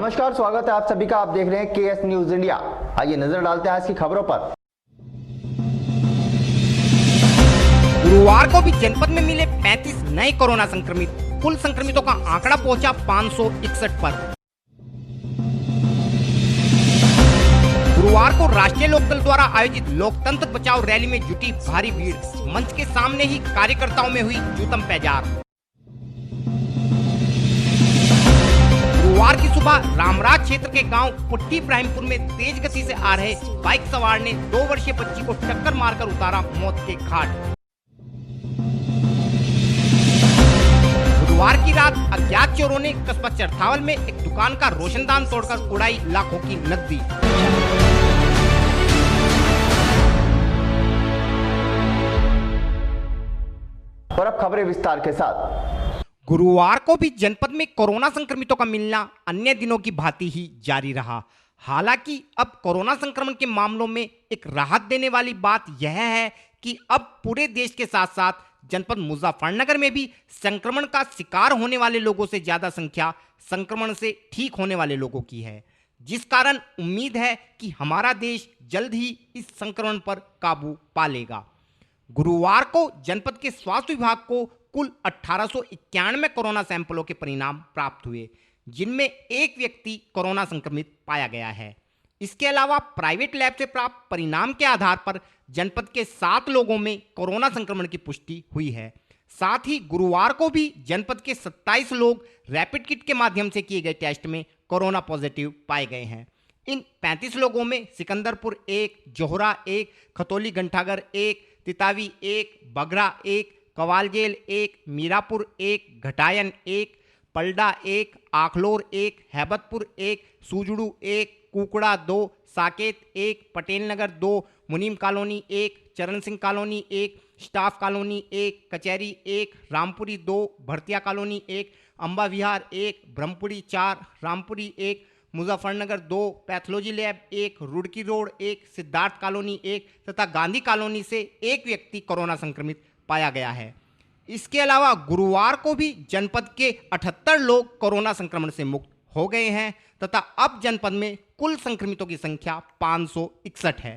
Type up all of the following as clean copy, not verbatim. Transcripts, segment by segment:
नमस्कार, स्वागत है आप सभी का। आप देख रहे हैं केएस न्यूज इंडिया। आइए नजर डालते हैं आज की खबरों पर। गुरुवार को भी जनपद में मिले 35 नए कोरोना संक्रमित। कुल संक्रमितों का आंकड़ा पहुंचा 561 पर। गुरुवार को राष्ट्रीय लोकदल द्वारा आयोजित लोकतंत्र बचाओ रैली में जुटी भारी भीड़। मंच के सामने ही कार्यकर्ताओं में हुई जूतम पैजार। गुरुवार की सुबह रामराज क्षेत्र के गांव पुट्टी इब्राहिमपुर में तेज गति से आ रहे बाइक सवार ने 2 वर्षीय बच्ची को टक्कर मारकर उतारा मौत के घाट। बुधवार की रात अज्ञात चोरों ने कस्बा चरथावल में एक दुकान का रोशनदान तोड़कर उड़ाई लाखों की नकदी। और अब खबरें विस्तार के साथ। गुरुवार को भी जनपद में कोरोना संक्रमितों का मिलना अन्य दिनों की भांति ही जारी रहा। हालांकि अब कोरोना संक्रमण के मामलों में एक राहत देने वाली बात यह है कि अब पूरे देश के साथ साथ जनपद मुजफ्फरनगर में भी संक्रमण का शिकार होने वाले लोगों से ज्यादा संख्या संक्रमण से ठीक होने वाले लोगों की है, जिस कारण उम्मीद है कि हमारा देश जल्द ही इस संक्रमण पर काबू पा लेगा। गुरुवार को जनपद के स्वास्थ्य विभाग को कुल 1891 कोरोना सैंपलों के परिणाम प्राप्त हुए, जिनमें एक व्यक्ति कोरोना संक्रमित पाया गया है। इसके अलावा प्राइवेट लैब से प्राप्त परिणाम के आधार पर जनपद के 7 लोगों में कोरोना संक्रमण की पुष्टि हुई है। साथ ही गुरुवार को भी जनपद के 27 लोग रैपिड किट के माध्यम से किए गए टेस्ट में कोरोना पॉजिटिव पाए गए हैं। इन 35 लोगों में सिकंदरपुर 1, जोहरा 1, खतौली घंटाघर 1, तितावी 1, बगरा 1, कवालजेल 1, मीरापुर 1, घटायन 1, पलडा 1, आखलोर 1, हैबतपुर 1, सूजड़ू 1, कुकड़ा 2, साकेत 1, पटेल नगर 2, मुनीम कॉलोनी 1, चरण सिंह कॉलोनी 1, स्टाफ कॉलोनी 1, कचहरी 1, रामपुरी 2, भरतिया कॉलोनी 1, अम्बा विहार 1, ब्रह्मपुरी 4, रामपुरी 1, Muzaffarnagar 2, pathology lab 1, Roorkee road 1, Siddharth colony 1 तथा गांधी कॉलोनी से एक व्यक्ति कोरोना संक्रमित पाया गया है। इसके अलावा गुरुवार को भी जनपद के 78 लोग कोरोना संक्रमण से मुक्त हो गए हैं तथा अब जनपद में कुल संक्रमितों की संख्या 561 है।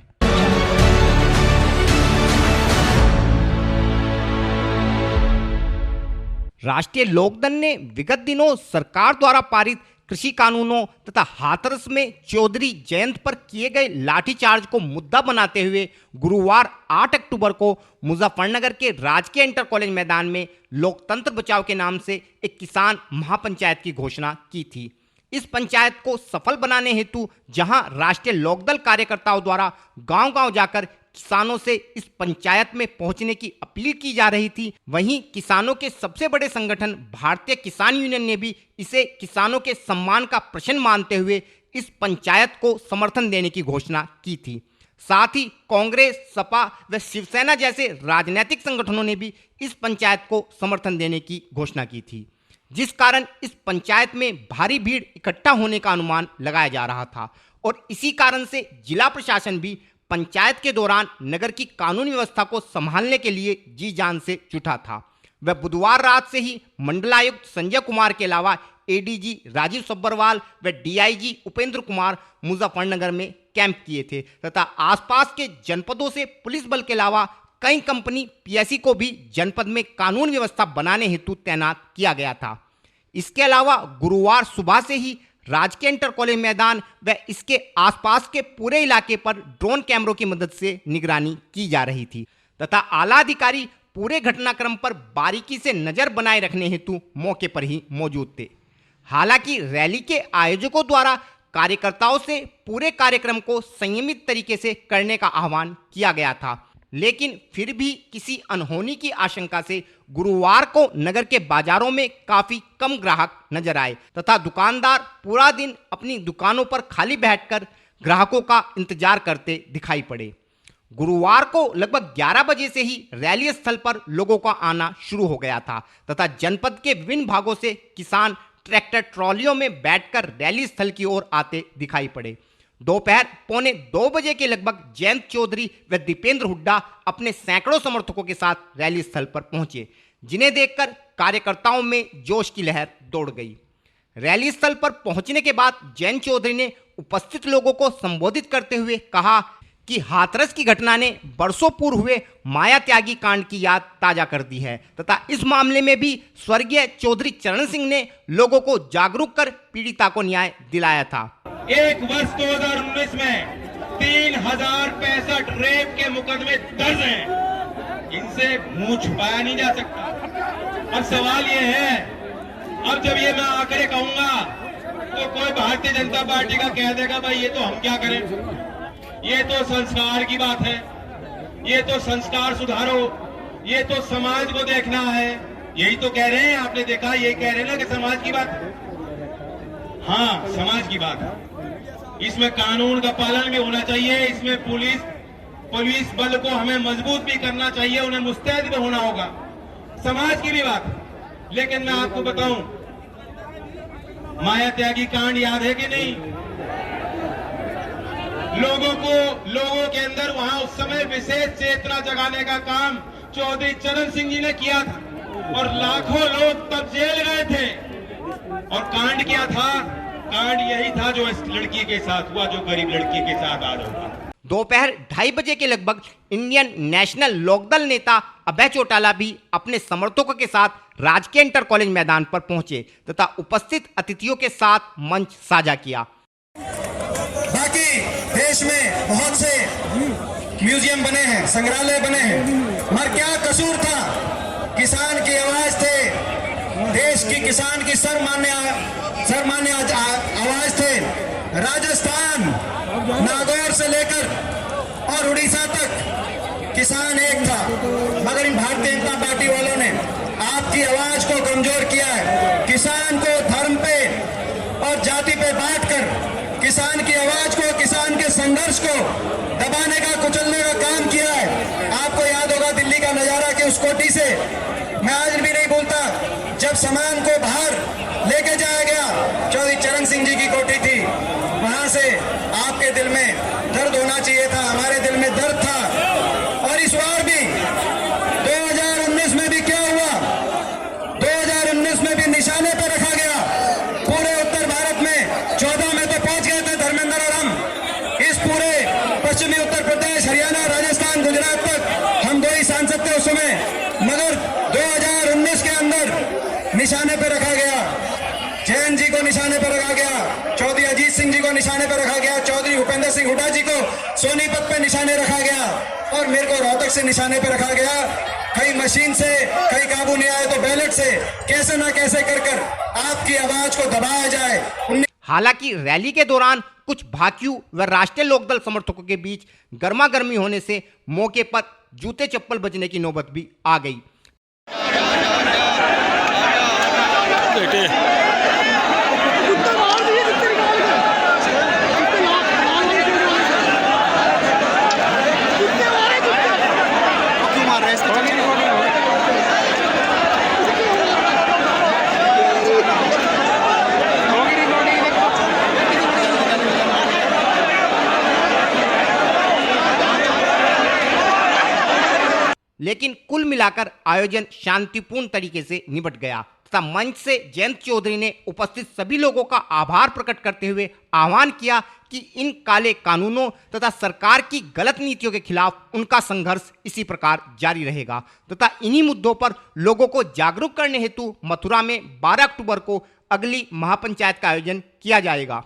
राष्ट्रीय लोकदल ने विगत दिनों सरकार द्वारा पारित कृषि कानूनों तथा हाथरस में चौधरी जयंत पर किए गए लाठीचार्ज को मुद्दा बनाते हुए गुरुवार 8 अक्टूबर को मुजफ्फरनगर के राजकीय इंटर कॉलेज मैदान में लोकतंत्र बचाओ के नाम से एक किसान महापंचायत की घोषणा की थी। इस पंचायत को सफल बनाने हेतु जहां राष्ट्रीय लोकदल कार्यकर्ताओं द्वारा गांव-गांव जाकर किसानों से इस पंचायत में पहुंचने की अपील की जा रही थी, वहीं किसानों के सबसे बड़े संगठन भारतीय किसान यूनियन ने भी इसे किसानों के सम्मान का प्रश्न मानते हुए इस पंचायत को समर्थन देने की घोषणा की थी। साथ ही कांग्रेस, सपा व शिवसेना जैसे राजनीतिक संगठनों ने भी इस पंचायत को समर्थन देने की घोषणा की थी, जिस कारण इस पंचायत में भारी भीड़ इकट्ठा होने का अनुमान लगाया जा रहा था और इसी कारण से जिला प्रशासन भी पंचायत के दौरान नगर की कानून व्यवस्था को संभालने के लिए जी जान से जुटा था। वह बुधवार रात से ही मंडलायुक्त संजय कुमार के अलावा एडीजी राजीव सब्बरवाल व डीआईजी उपेंद्र कुमार मुजफ्फरनगर में कैंप किए थे तथा आसपास के जनपदों से पुलिस बल के अलावा कई कंपनी पीएससी को भी जनपद में कानून व्यवस्था बनाने हेतु तैनात किया गया था। इसके अलावा गुरुवार सुबह से ही राजकीय इंटर कॉलेज मैदान व इसके आसपास के पूरे इलाके पर ड्रोन कैमरों की मदद से निगरानी की जा रही थी तथा आला अधिकारी पूरे घटनाक्रम पर बारीकी से नजर बनाए रखने हेतु मौके पर ही मौजूद थे। हालांकि रैली के आयोजकों द्वारा कार्यकर्ताओं से पूरे कार्यक्रम को संयमित तरीके से करने का आह्वान किया गया था, लेकिन फिर भी किसी अनहोनी की आशंका से गुरुवार को नगर के बाजारों में काफी कम ग्राहक नजर आए तथा दुकानदार पूरा दिन अपनी दुकानों पर खाली बैठकर ग्राहकों का इंतजार करते दिखाई पड़े। गुरुवार को लगभग 11 बजे से ही रैली स्थल पर लोगों का आना शुरू हो गया था तथा जनपद के विभिन्न भागों से किसान ट्रैक्टर ट्रॉलियों में बैठकर रैली स्थल की ओर आते दिखाई पड़े। दोपहर 1:45 बजे के लगभग जयंत चौधरी व दीपेंद्र हुड्डा अपने सैकड़ों समर्थकों के साथ रैली स्थल पर पहुंचे, जिन्हें देखकर कार्यकर्ताओं में जोश की लहर दौड़ गई। रैली स्थल पर पहुंचने के बाद जयंत चौधरी ने उपस्थित लोगों को संबोधित करते हुए कहा कि हाथरस की घटना ने वर्षों पूर्व हुए माया त्यागी कांड की याद ताजा कर दी है तथा इस मामले में भी स्वर्गीय चौधरी चरण सिंह ने लोगों को जागरूक कर पीड़िता को न्याय दिलाया था। एक वर्ष 2019 में 3065 रेप के मुकदमे दर्ज हैं। इनसे मुंह छुपाया नहीं जा सकता। अब सवाल ये है, अब जब ये मैं आंकड़े कहूंगा तो कोई भारतीय जनता पार्टी का कह देगा भाई ये तो हम क्या करें, ये तो संस्कार की बात है, ये तो संस्कार सुधारो, ये तो समाज को देखना है। यही तो कह रहे हैं, आपने देखा, ये कह रहे हैं ना कि समाज की बात। हाँ, समाज की बात है। इसमें कानून का पालन भी होना चाहिए, इसमें पुलिस बल को हमें मजबूत भी करना चाहिए, उन्हें मुस्तैद भी होना होगा, समाज की भी बात है। लेकिन मैं आपको बताऊं, माया त्यागी कांड याद है कि नहीं? लोगों के अंदर वहां उस समय विशेष चेतना जगाने का काम चौधरी चरण सिंह जी ने किया था और लाखों लोग तब जेल गए थे। और कांड क्या था? कांड यही था जो इस लड़की के साथ हुआ, जो गरीब लड़की के साथ आज हुआ। दोपहर 2:30 बजे के लगभग इंडियन नेशनल लोकदल नेता अभय चौटाला भी अपने समर्थकों के साथ राजकीय इंटर कॉलेज मैदान पर पहुंचे तथा उपस्थित अतिथियों के साथ मंच साझा किया। बाकी देश में बहुत से म्यूजियम बने हैं, संग्रहालय बने हैं, मगर क्या कसूर था? किसान की आवाज थे, देश की किसान की सर्वमान्य आवाज थे। राजस्थान, नागौर से लेकर और उड़ीसा तक किसान एक था, मगर इन भारतीय जनता पार्टी वालों ने आपकी आवाज को कमजोर किया है। किसान को धर्म पे और जाति पे बांटकर किसान की आवाज को, किसान के संघर्ष को दबाने का, कुचलने का काम किया है। आपको याद होगा दिल्ली का नजारा कि उस कोठी से मैं आज भी नहीं भूलता, जब सामान को बाहर लेके जाया गया, चौधरी चरण सिंह जी की कोठी थी, वहां से आपके दिल में दर्द होना चाहिए था, हमारे दिल में दर्द था। और इस बार भी 2019 में भी क्या हुआ? 2019 में भी निशाने पर रखा गया। पूरे उत्तर भारत में 14 में तो पहुंच गए थे धर्मेंद्र और हम। इस पूरे पश्चिमी उत्तर प्रदेश, हरियाणा, राजस्थान, गुजरात तक हम 2 ही सांसद थे उस समय, मगर 2019 के अंदर निशाने पर रखा गया। जैन जी को निशाने पर रखा गया, चौधरी अजीत सिंह जी को निशाने पर रखा गया, चौधरी भूपेंद्र सिंह हुड्डा जी को सोनीपत पे निशाने रखा गया और मेरे को रोहतक से निशाने पर रखा गया। कहीं मशीन से, कहीं काबू नहीं आए तो बैलेट से, कैसे ना कैसे कर आपकी आवाज को दबाया जाए। हालांकि रैली के दौरान कुछ भाकियू व राष्ट्रीय लोकदल समर्थकों के बीच गर्मागर्मी होने से मौके पर जूते चप्पल बजने की नौबत भी आ गई। लेकिन कुल मिलाकर आयोजन शांतिपूर्ण तरीके से निपट गया तथा मंच से जयंत चौधरी ने उपस्थित सभी लोगों का आभार प्रकट करते हुए आह्वान किया कि इन काले कानूनों तथा सरकार की गलत नीतियों के खिलाफ उनका संघर्ष इसी प्रकार जारी रहेगा तथा इन्हीं मुद्दों पर लोगों को जागरूक करने हेतु मथुरा में 12 अक्टूबर को अगली महापंचायत का आयोजन किया जाएगा।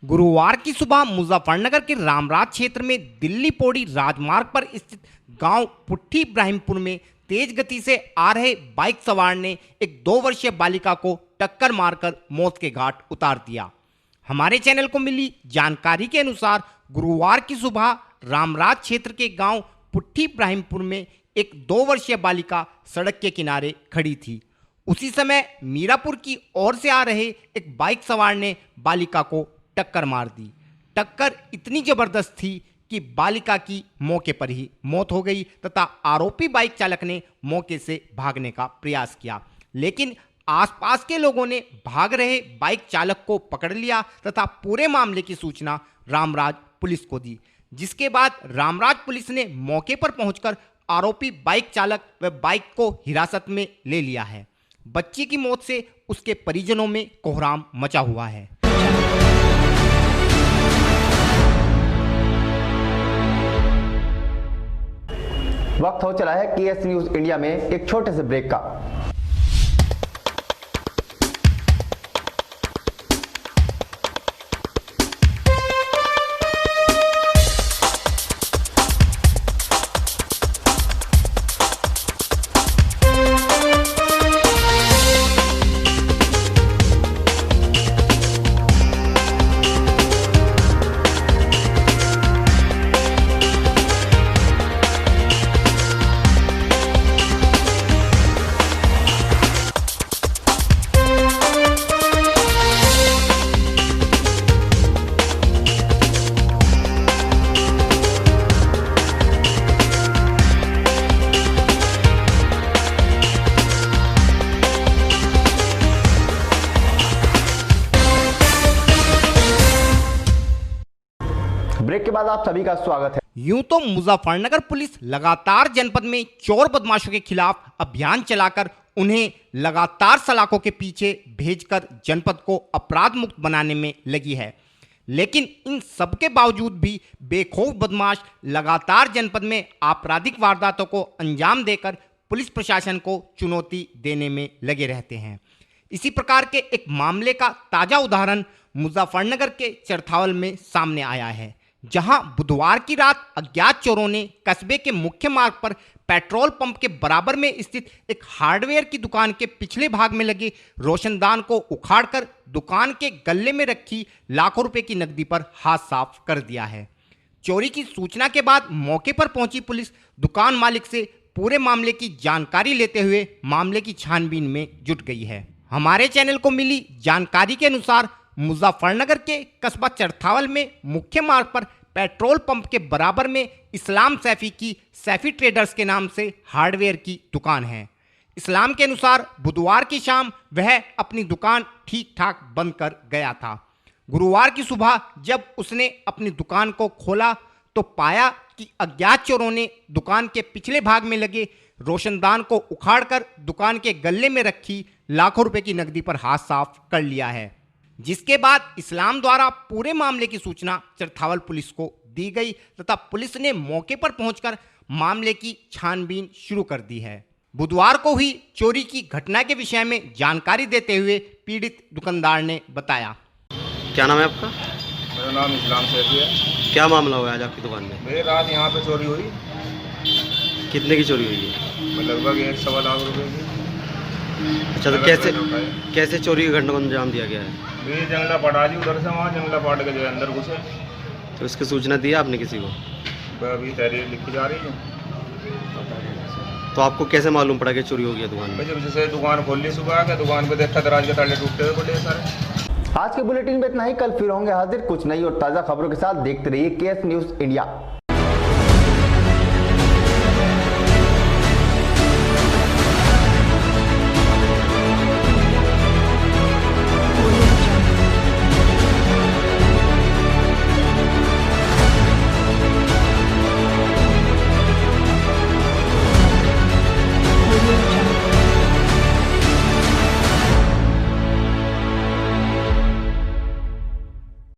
गुरुवार की सुबह मुजफ्फरनगर के रामराज क्षेत्र में दिल्ली पौड़ी राजमार्ग पर स्थित गांव पुट्ठी इब्राहिमपुर में तेज गति से आ रहे बाइक सवार ने एक 2 वर्षीय बालिका को टक्कर मारकर मौत के घाट उतार दिया। हमारे चैनल को मिली जानकारी के अनुसार गुरुवार की सुबह रामराज क्षेत्र के गांव पुट्ठी इब्राहिमपुर में एक 2 वर्षीय बालिका सड़क के किनारे खड़ी थी। उसी समय मीरापुर की ओर से आ रहे एक बाइक सवार ने बालिका को टक्कर मार दी। टक्कर इतनी जबरदस्त थी कि बालिका की मौके पर ही मौत हो गई तथा आरोपी बाइक चालक ने मौके से भागने का प्रयास किया, लेकिन आसपास के लोगों ने भाग रहे बाइक चालक को पकड़ लिया तथा पूरे मामले की सूचना रामराज पुलिस को दी, जिसके बाद रामराज पुलिस ने मौके पर पहुंचकर आरोपी बाइक चालक व बाइक को हिरासत में ले लिया है। बच्ची की मौत से उसके परिजनों में कोहराम मचा हुआ है। वक्त हो चला है केएस न्यूज इंडिया में एक छोटे से ब्रेक का। ब्रेक के बाद आप सभी का स्वागत है। यूं तो मुजफ्फरनगर पुलिस लगातार जनपद में चोर बदमाशों के खिलाफ अभियान चलाकर उन्हें लगातार सलाखों के पीछे भेजकर जनपद को अपराध मुक्त बनाने में लगी है, लेकिन इन सब के बावजूद भी बेखौफ बदमाश लगातार जनपद में आपराधिक वारदातों को अंजाम देकर पुलिस प्रशासन को चुनौती देने में लगे रहते हैं। इसी प्रकार के एक मामले का ताजा उदाहरण मुजफ्फरनगर के चरथावल में सामने आया है, जहां बुधवार की रात अज्ञात चोरों ने कस्बे के मुख्य मार्ग पर पेट्रोल पंप के बराबर में स्थित एक हार्डवेयर की दुकान के पिछले भाग में लगे रोशनदान को उखाड़कर दुकान के गल्ले में रखी लाखों रुपए की नकदी पर हाथ साफ कर दिया है। चोरी की सूचना के बाद मौके पर पहुंची पुलिस दुकान मालिक से पूरे मामले की जानकारी लेते हुए मामले की छानबीन में जुट गई है। हमारे चैनल को मिली जानकारी के अनुसार मुजफ्फरनगर के कस्बा चरथावल में मुख्य मार्ग पर पेट्रोल पंप के बराबर में इस्लाम सैफी की सैफी ट्रेडर्स के नाम से हार्डवेयर की दुकान है। इस्लाम के अनुसार बुधवार की शाम वह अपनी दुकान ठीक ठाक बंद कर गया था। गुरुवार की सुबह जब उसने अपनी दुकान को खोला तो पाया कि अज्ञात चोरों ने दुकान के पिछले भाग में लगे रोशनदान को उखाड़कर दुकान के गल्ले में रखी लाखों रुपए की नकदी पर हाथ साफ कर लिया है, जिसके बाद इस्लाम द्वारा पूरे मामले की सूचना चरथावल पुलिस को दी गई तथा पुलिस ने मौके पर पहुंचकर मामले की छानबीन शुरू कर दी है। बुधवार को हुई चोरी की घटना के विषय में जानकारी देते हुए पीड़ित दुकानदार ने बताया। क्या नाम है आपका? मेरा नाम इस्लाम सैफी है। क्या मामला हुआ आज आपकी दुकान में? मेरी रात यहाँ पे चोरी हुई। कितने की चोरी हुई है? लगभग 1.25 लाख रुपए की। अच्छा, तो कैसे चोरी की घटना को अंजाम दिया गया है? मेरी जंगला पाटा जी उधर से वहाँ जंगला पाट के जो है अंदर घुसे। तो इसकी सूचना दी आपने किसी को? अभी तहरीर लिखी जा रही है। तो आपको कैसे मालूम पड़ा कि चोरी हो गया दुकान में? जब जैसे दुकान खोल ली सुबह के दुकान पे देखा दराज के ताले टूटे हुए पड़े सारे। आज के बुलेटिन में इतना ही। कल फिर होंगे हाजिर कुछ नई और ताज़ा खबरों के साथ। देखते रहिए केएस न्यूज इंडिया।